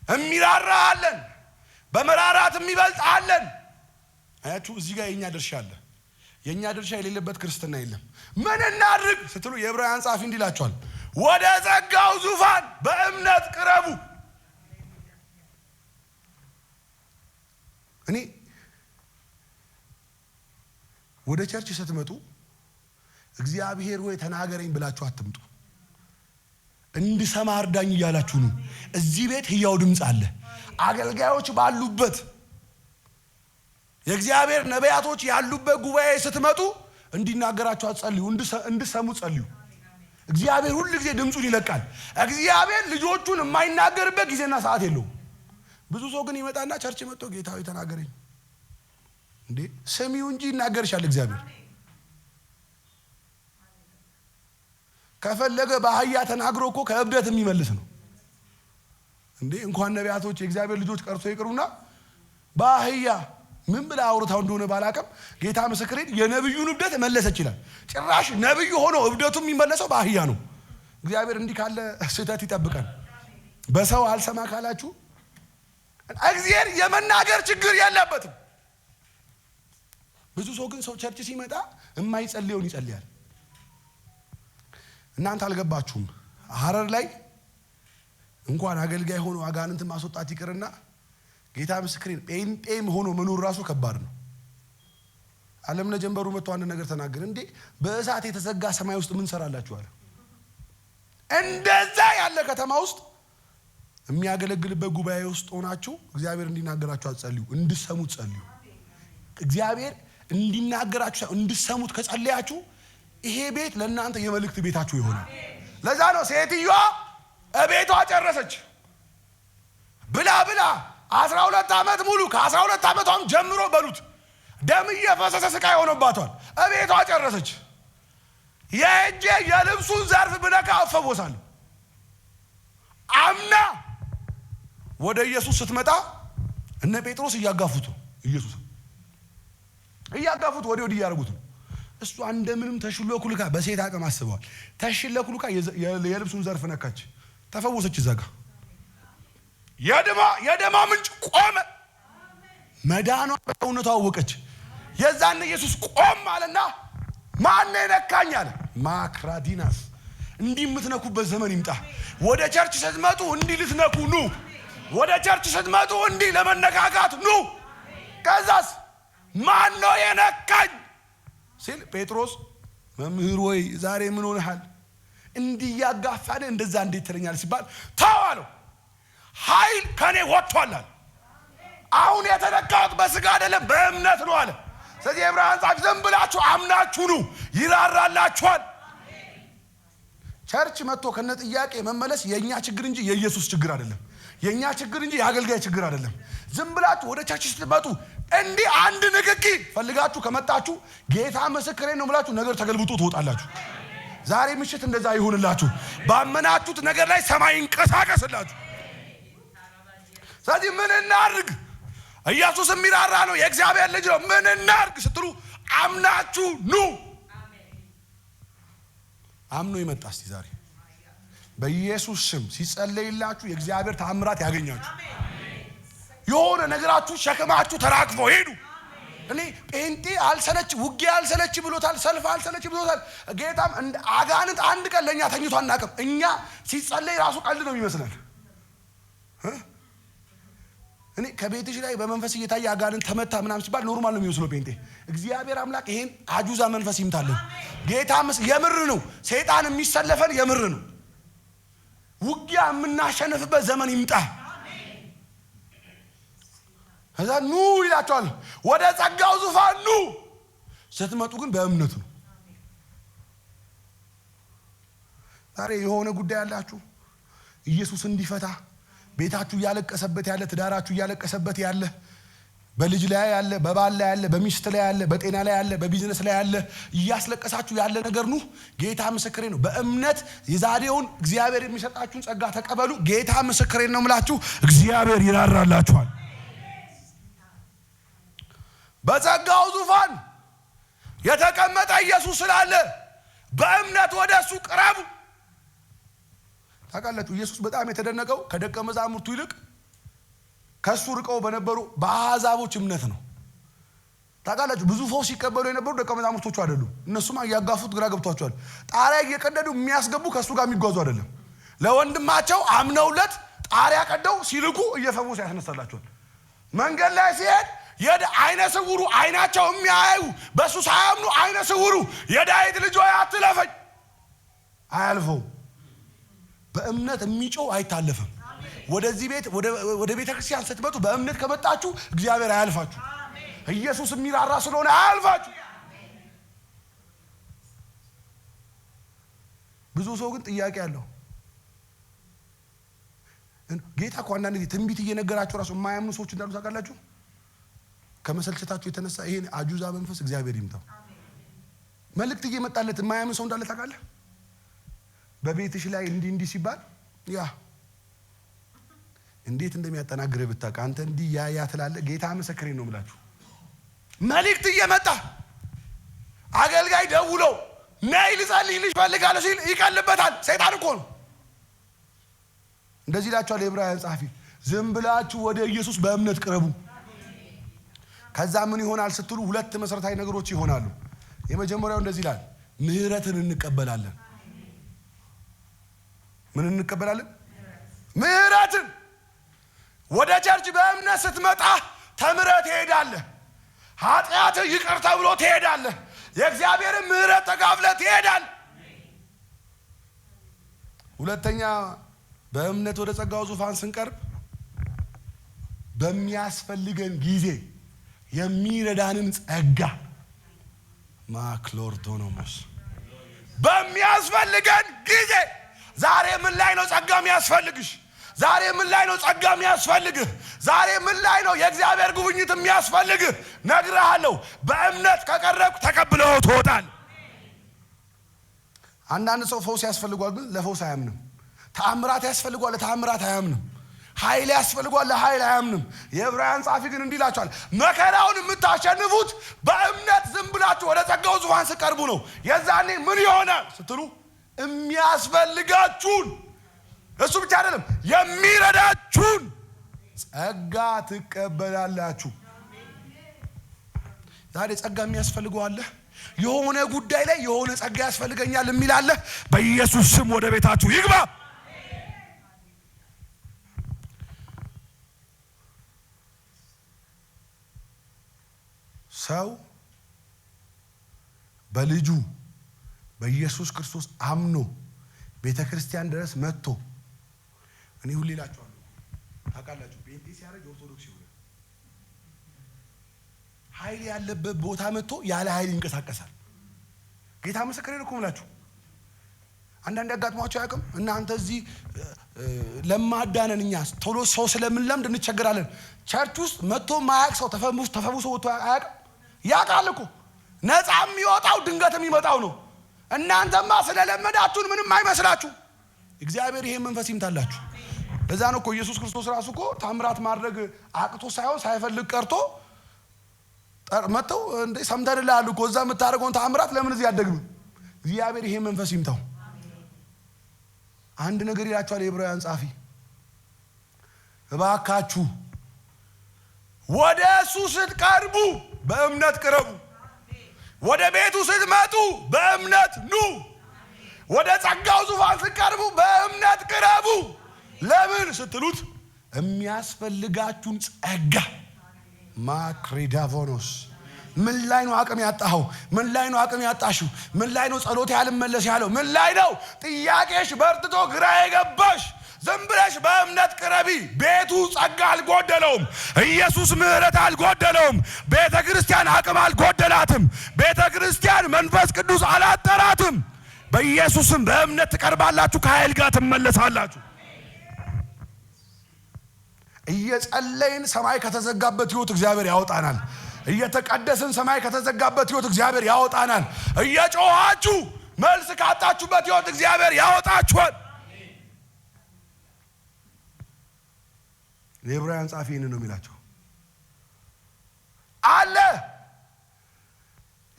የሚራራ አለን፣ በመራራት የሚበልጥ አለን። አያችሁ እዚህ ጋር የኛ ድርሻ አለ። የኛ ድርሻ የሌለበት ክርስትና የለም። ምን እናድርግ ስትሉ የዕብራውያን ጻፊ እንዲህ ይላችኋል፣ ወደ ጸጋው ዙፋን በእምነት ቅረቡ። እኔ ወደ ቸርች ስትመጡ እግዚአብሔር ሆይ ተናገረኝ ብላችሁ አትምጡ። እንድሰማ እርዳኝ እያላችሁ ነው። እዚህ ቤት ሕያው ድምፅ አለ። አገልጋዮች ባሉበት የእግዚአብሔር ነቢያቶች ያሉበት ጉባኤ ስትመጡ እንዲናገራችሁ አትጸልዩ፣ እንድሰሙ ጸልዩ። እግዚአብሔር ሁሉ ጊዜ ድምፁን ይለቃል። እግዚአብሔር ልጆቹን የማይናገርበት ጊዜና ሰዓት የለውም። ብዙ ሰው ግን ይመጣና ቸርች መጥቶ ጌታ ሆይ ተናገረኝ እንዴ፣ ስሚው እንጂ ይናገርሻል። እግዚአብሔር ከፈለገ በአህያ ተናግሮ እኮ ከእብደት የሚመልስ ነው እንዴ። እንኳን ነቢያቶች የእግዚአብሔር ልጆች ቀርቶ ይቅሩና በአህያ ምን ብላ አውርታው እንደሆነ ባላቀም ጌታ ምስክሬን የነብዩን እብደት መለሰ ይችላል። ጭራሽ ነብዩ ሆኖ እብደቱ የሚመለሰው በአህያ ነው። እግዚአብሔር እንዲህ ካለ ስህተት ይጠብቀን። በሰው አልሰማ ካላችሁ እግዚአብሔር የመናገር ችግር የለበትም። ብዙ ሰው ግን ሰው ቸርች ሲመጣ የማይጸልየውን ይጸልያል። እናንተ አልገባችሁም። ሐረር ላይ እንኳን አገልጋይ ሆኖ አጋንንትን ማስወጣት ይቅርና ጌታ ምስክሬን ጴንጤም ሆኖ መኖር ራሱ ከባድ ነው። ዓለም ነጀንበሩ መጥቶ አንድ ነገር ተናገረ። እንዴ በእሳት የተዘጋ ሰማይ ውስጥ ምን ሰራላችሁ አለ። እንደዛ ያለ ከተማ ውስጥ የሚያገለግልበት ጉባኤ ውስጥ ሆናችሁ እግዚአብሔር እንዲናገራችሁ አትጸልዩ፣ እንድሰሙት ጸልዩ። እግዚአብሔር እንዲናገራችሁ እንድሰሙት ከጸለያችሁ ይሄ ቤት ለእናንተ የመልእክት ቤታችሁ ይሆናል። ለዛ ነው ሴትዮዋ እቤቷ ጨረሰች ብላ 12 ዓመት ሙሉ ከ12 ዓመቷም ጀምሮ በሉት ደም እየፈሰሰ ስቃይ ሆኖባታል። እቤቷ ጨረሰች። የእጄ የልብሱን ዘርፍ ብነካ እፈወሳለሁ አምና ወደ ኢየሱስ ስትመጣ እነ ጴጥሮስ እያጋፉት ኢየሱስ እያጋፉት ወዲህ እያደረጉት ነው። እሷ እንደምንም ተሽሎኩልካ በሴት አቅም አስበዋል። ተሽሎኩልካ የልብሱን ዘርፍ ነካች፣ ተፈወሰች። ዘጋ የደማ ምንጭ ቆመ። መዳኗ በእውነቷ አወቀች። የዛን ኢየሱስ ቆም አለና ማን ነካኝ አለ። ማክራዲናስ እንዲህ የምትነኩበት ዘመን ይምጣ። ወደ ቸርች ስትመጡ እንዲህ ልትነኩ ኑ። ወደ ቸርች ስትመጡ እንዲህ ለመነካካት ኑ። ከዛስ ማን ነው የነካኝ ሲል ጴጥሮስ መምህር ወይ ዛሬ ምን ሆነሃል? እንዲህ ያጋፋነ እንደዛ እንዴት ትለኛለህ ሲባል ተው አለው። ኃይል ከኔ ወጥቷል። አሁን የተነካሁት በስጋ አይደለም በእምነት ነው አለ። ስለዚህ ዕብራውያን ጻፍ ዝም ብላችሁ አምናችሁ ኑ ይራራላችኋል። ቸርች መጥቶ ከነ ጥያቄ መመለስ የኛ ችግር እንጂ የኢየሱስ ችግር አይደለም። የኛ ችግር እንጂ የአገልጋይ ችግር አይደለም። ዝም ብላችሁ ወደ ቸርች ስትመጡ እንዲህ አንድ ንክኪ ፈልጋችሁ ከመጣችሁ ጌታ ምስክሬ ነው ብላችሁ ነገር ተገልብጦ ትወጣላችሁ። ዛሬ ምሽት እንደዛ ይሁንላችሁ። ባመናችሁት ነገር ላይ ሰማይ ይንቀሳቀስላችሁ። ስለዚህ ምን እናድርግ? ኢየሱስ የሚራራ ነው፣ የእግዚአብሔር ልጅ ነው። ምን እናድርግ ስትሉ አምናችሁ ኑ። አምኖ ይመጣ። እስቲ ዛሬ በኢየሱስ ስም ሲጸለይላችሁ የእግዚአብሔር ተአምራት ያገኛችሁ። የሆነ ነገራችሁ ሸክማችሁ ተራክፎ ሄዱ። እኔ ጴንጤ አልሰለች፣ ውጊያ አልሰለች ብሎታል፣ ሰልፍ አልሰለች ብሎታል። ጌታም አጋንንት አንድ ቀን ለእኛ ተኝቶ አናውቅም። እኛ ሲጸለይ ራሱ ቀልድ ነው ይመስላል። እኔ ከቤትሽ ላይ በመንፈስ እየታየ አጋንንት ተመታ ምናምን ሲባል ኖርማል ነው የሚመስለው ጴንጤ። እግዚአብሔር አምላክ ይሄን አጁዛ መንፈስ ይምታለን። ጌታ የምር ነው። ሰይጣን የሚሰለፈን የምር ነው። ውጊያ የምናሸንፍበት ዘመን ይምጣ። ከዛ ኑ ይላቸዋል፣ ወደ ጸጋው ዙፋን ኑ። ስትመጡ ግን በእምነት ነው። ዛሬ የሆነ ጉዳይ ያላችሁ ኢየሱስ እንዲፈታ ቤታችሁ እያለቀሰበት ያለ፣ ትዳራችሁ እያለቀሰበት ያለ፣ በልጅ ላይ ያለ፣ በባል ላይ ያለ፣ በሚስት ላይ ያለ፣ በጤና ላይ ያለ፣ በቢዝነስ ላይ ያለ እያስለቀሳችሁ ያለ ነገር ኑ። ጌታ ምስክሬ ነው። በእምነት የዛሬውን እግዚአብሔር የሚሰጣችሁን ጸጋ ተቀበሉ። ጌታ ምስክሬ ነው የምላችሁ፣ እግዚአብሔር ይራራላችኋል። በጸጋው ዙፋን የተቀመጠ ኢየሱስ ስላለ በእምነት ወደ እሱ ቅረቡ። ታውቃላችሁ ኢየሱስ በጣም የተደነቀው ከደቀ መዛሙርቱ ይልቅ ከሱ ርቀው በነበሩ በአሕዛቦች እምነት ነው። ታውቃላችሁ ብዙ ፈውስ ሲቀበሉ የነበሩ ደቀ መዛሙርቶቹ አይደሉም። እነሱማ እያጋፉት ግራ ገብቷቸዋል። ጣሪያ እየቀደዱ የሚያስገቡ ከሱ ጋር የሚጓዙ አይደለም። ለወንድማቸው አምነውለት ጣሪያ ቀደው ሲልኩ እየፈወሱ ያስነሳላቸዋል። መንገድ ላይ ሲሄድ አይነ ስውሩ አይናቸው የሚያዩ በሱ ሳያምኑ አይነ ስውሩ የዳዊት ልጅ ሆይ አትለፈኝ አያልፈው። በእምነት የሚጮህ አይታለፍም። ወደዚህ ቤት ወደ ቤተ ክርስቲያን ስትመጡ በእምነት ከመጣችሁ እግዚአብሔር አያልፋችሁ። ኢየሱስ የሚራራ ስለሆነ አያልፋችሁ። ብዙ ሰው ግን ጥያቄ አለው። ጌታ እኮ አንዳንድ ጊዜ ትንቢት እየነገራቸው ራሱ የማያምኑ ሰዎች እንዳሉ ታውቃላችሁ። ከመሰልቸታችሁ የተነሳ ይሄን አጁዛ መንፈስ እግዚአብሔር ይምታው። መልእክት እየመጣለት የማያምን ሰው እንዳለ ታውቃለህ። በቤትሽ ላይ እንዲህ ሲባል ያ እንዴት እንደሚያጠናግር ብታውቅ አንተ እንዲህ ያ ትላለህ። ጌታ ምስክሬ ነው የምላችሁ። መልእክት እየመጣ አገልጋይ ደውሎ ነይ ልጸልይልሽ እፈልጋለሁ ሲል ይቀልበታል። ሰይጣን እኮ ነው። እንደዚህ ይላችኋል የዕብራውያን ጸሐፊ፣ ዝም ብላችሁ ወደ ኢየሱስ በእምነት ቅረቡ። ከዛ ምን ይሆናል ስትሉ ሁለት መሰረታዊ ነገሮች ይሆናሉ። የመጀመሪያው እንደዚህ ይላል፣ ምህረትን እንቀበላለን። ምን እንቀበላለን? ምህረትን። ወደ ቸርች በእምነት ስትመጣ ተምረህ ትሄዳለህ። ኃጢአት ይቅር ተብሎ ትሄዳለህ። የእግዚአብሔርን ምህረት ተካፍለህ ትሄዳለህ። ሁለተኛ በእምነት ወደ ጸጋው ዙፋን ስንቀርብ በሚያስፈልገን ጊዜ የሚረዳንን ጸጋ ማክሎርዶኖሞስ በሚያስፈልገን ጊዜ ዛሬ ምን ላይ ነው ጸጋ የሚያስፈልግሽ? ዛሬ ምን ላይ ነው ጸጋ የሚያስፈልግህ? ዛሬ ምን ላይ ነው የእግዚአብሔር ጉብኝት የሚያስፈልግህ? ነግሬሃለሁ። በእምነት ከቀረብክ ተቀብለው ትወጣለህ። አንዳንድ ሰው ፈውስ ያስፈልጓል፣ ግን ለፈውስ አያምንም። ተአምራት ያስፈልጓል፣ ለተአምራት አያምንም። ኃይል ያስፈልጓል፣ ለኃይል አያምንም። የዕብራውያን ጻፊ ግን እንዲህ ይላችኋል፣ መከራውን የምታሸንፉት በእምነት ዝም ብላችሁ ወደ ጸጋው ዙፋን ስቀርቡ ነው። የዛኔ ምን ይሆናል ስትሉ የሚያስፈልጋችሁን እሱ ብቻ አይደለም የሚረዳችሁን ጸጋ ትቀበላላችሁ። ዛሬ ጸጋ የሚያስፈልገው አለ። የሆነ ጉዳይ ላይ የሆነ ጸጋ ያስፈልገኛል የሚል አለ። በኢየሱስ ስም ወደ ቤታችሁ ይግባ። ሰው በልጁ በኢየሱስ ክርስቶስ አምኖ ቤተ ክርስቲያን ድረስ መጥቶ እኔ ሁሌ እላችኋለሁ ታውቃላችሁ፣ ጴንጤ ሲያረጅ ኦርቶዶክስ ይሆናል። ኃይል ያለበት ቦታ መጥቶ ያለ ኃይል ይንቀሳቀሳል። ጌታ ምስክሬ ነው እኮ የምላችሁ። አንዳንድ ያጋጥሟቸው አያውቅም? እናንተ እዚህ ለማዳነን እኛ ቶሎ ሰው ስለምንለምድ እንቸገራለን። ቸርች ውስጥ መጥቶ ማያውቅ ሰው ተፈውሶ ወጥቶ አያውቅም? ያውቃል እኮ። ነፃ የሚወጣው ድንገት የሚመጣው ነው። እናንተማ ስለለመዳችሁን ምንም አይመስላችሁ። እግዚአብሔር ይሄን መንፈስ ይምታላችሁ። ለዛ ነው እኮ ኢየሱስ ክርስቶስ ራሱ እኮ ታምራት ማድረግ አቅቶ ሳይሆን ሳይፈልግ ቀርቶ መጥተው እንዴ ሰምተንልሃል እኮ እዛ የምታደርገውን ታምራት ለምን እዚህ ያደግም? እግዚአብሔር ይሄን መንፈስ ይምታው። አንድ ነገር ይላችኋል የዕብራውያን ጻፊ፣ እባካችሁ ወደ እሱ ስትቀርቡ በእምነት ቅረቡ። ወደ ቤቱ ስትመጡ በእምነት ኑ። ወደ ጸጋው ዙፋን ስትቀርቡ በእምነት ቅረቡ። ለምን ስትሉት የሚያስፈልጋችሁን ጸጋ ማክሪዳቮኖስ። ምን ላይ ነው አቅም ያጣኸው? ምን ላይ ነው አቅም ያጣሽው? ምን ላይ ነው ጸሎት ያልመለስ ያለው? ምን ላይ ነው ጥያቄሽ በርትቶ ግራ የገባሽ? ዝም ብለሽ በእምነት ቅረቢ። ቤቱ ጸጋ አልጎደለውም። ኢየሱስ ምሕረት አልጎደለውም። ቤተ ክርስቲያን አቅም አልጎደላትም። ቤተ ክርስቲያን መንፈስ ቅዱስ አላጠራትም። በኢየሱስም በእምነት ትቀርባላችሁ፣ ከኃይል ጋር ትመለሳላችሁ። እየጸለይን ሰማይ ከተዘጋበት ህይወት እግዚአብሔር ያወጣናል። እየተቀደስን ሰማይ ከተዘጋበት ህይወት እግዚአብሔር ያወጣናል። እየጮኻችሁ መልስ ካጣችሁበት ህይወት እግዚአብሔር ያወጣችኋል። የዕብራውያን ጻፊ ይህን ነው የሚላቸው። አለ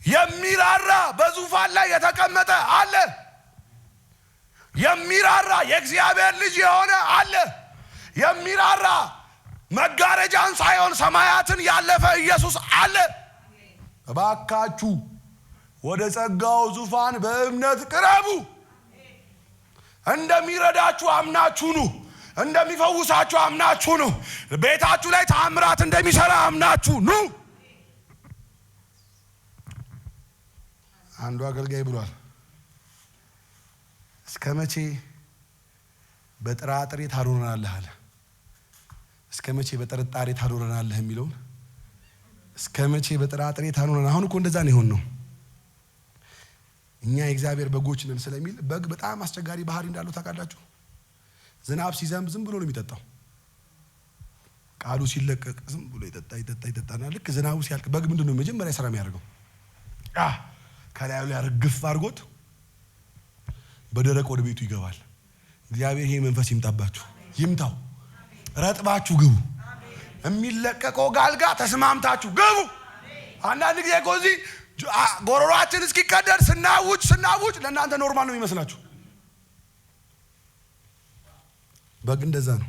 የሚራራ በዙፋን ላይ የተቀመጠ አለ። የሚራራ የእግዚአብሔር ልጅ የሆነ አለ። የሚራራ መጋረጃን ሳይሆን ሰማያትን ያለፈ ኢየሱስ አለ። እባካችሁ ወደ ጸጋው ዙፋን በእምነት ቅረቡ። እንደሚረዳችሁ አምናችሁ ኑ። እንደሚፈውሳችሁ አምናችሁ ኑ። ቤታችሁ ላይ ተአምራት እንደሚሰራ አምናችሁ ኑ። አንዱ አገልጋይ ብሏል፣ እስከ መቼ በጥራጥሬ ታኖረናለህ አለ። እስከ መቼ በጥርጣሬ ታኖረናለህ የሚለውን እስከ መቼ በጥራጥሬ ታኖረናል። አሁን እኮ እንደዛ ነው የሆነው። እኛ የእግዚአብሔር በጎች ነን ስለሚል በግ በጣም አስቸጋሪ ባህሪ እንዳለው ታውቃላችሁ። ዝናብ ሲዘንብ ዝም ብሎ ነው የሚጠጣው። ቃሉ ሲለቀቅ ዝም ብሎ ይጠጣና ልክ ዝናቡ ሲያልቅ በግ ምንድነው መጀመሪያ ስራ የሚያደርገው? ከላዩ ላይ አርግፍ አድርጎት በደረቅ ወደ ቤቱ ይገባል። እግዚአብሔር ይሄ መንፈስ ይምጣባችሁ፣ ይምታው። ረጥባችሁ ግቡ። የሚለቀቀው ጋልጋ ተስማምታችሁ ግቡ። አንዳንድ ጊዜ እኮ እዚህ ጎሮሯችን እስኪቀደድ ስናውጭ ለእናንተ ኖርማል ነው የሚመስላችሁ። በግ እንደዛ ነው።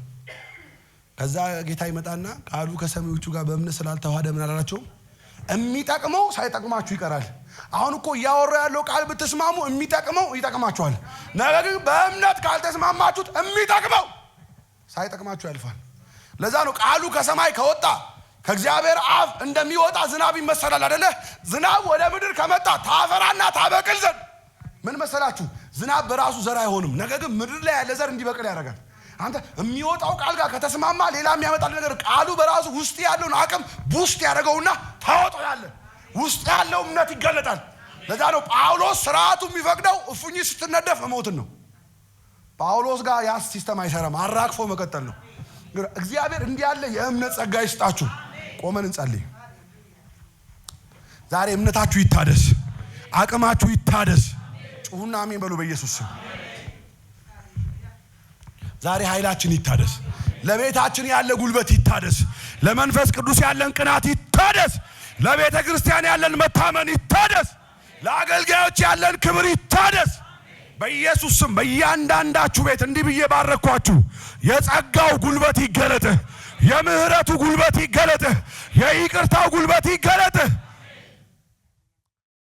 ከዛ ጌታ ይመጣና ቃሉ ከሰሚዎቹ ጋር በእምነት ስላልተዋሃደ ምን አላላቸው? የሚጠቅመው ሳይጠቅማችሁ ይቀራል። አሁን እኮ እያወራ ያለው ቃል ብትስማሙ የሚጠቅመው ይጠቅማችኋል። ነገር ግን በእምነት ካልተስማማችሁት የሚጠቅመው ሳይጠቅማችሁ ያልፋል። ለዛ ነው ቃሉ ከሰማይ ከወጣ ከእግዚአብሔር አፍ እንደሚወጣ ዝናብ ይመሰላል አይደለ? ዝናብ ወደ ምድር ከመጣ ታፈራና ታበቅል ዘንድ ምን መሰላችሁ? ዝናብ በራሱ ዘር አይሆንም። ነገር ግን ምድር ላይ ያለ ዘር እንዲበቅል ያደርጋል። አንተ የሚወጣው ቃል ጋር ከተስማማ ሌላ የሚያመጣል ነገር ቃሉ በራሱ ውስጥ ያለውን አቅም ቡስት ያደርገውና ታወጣለህ። ውስጥ ያለው እምነት ይገለጣል። ለዛ ነው ጳውሎስ ስርዓቱ የሚፈቅደው እፉኝ ስትነደፍ መሞትን ነው። ጳውሎስ ጋር ያ ሲስተም አይሰራም። አራግፎ መቀጠል ነው። እግዚአብሔር እንዲህ ያለ የእምነት ጸጋ ይስጣችሁ። ቆመን እንጸልይ። ዛሬ እምነታችሁ ይታደስ፣ አቅማችሁ ይታደስ። ጩሁና አሜን በሉ በኢየሱስ ስም። ዛሬ ኃይላችን ይታደስ። ለቤታችን ያለ ጉልበት ይታደስ። ለመንፈስ ቅዱስ ያለን ቅናት ይታደስ። ለቤተ ክርስቲያን ያለን መታመን ይታደስ። ለአገልጋዮች ያለን ክብር ይታደስ። በኢየሱስ ስም በእያንዳንዳችሁ ቤት እንዲህ ብዬ ባረኳችሁ። የጸጋው ጉልበት ይገለጥ፣ የምህረቱ ጉልበት ይገለጥ፣ የይቅርታው ጉልበት ይገለጥ።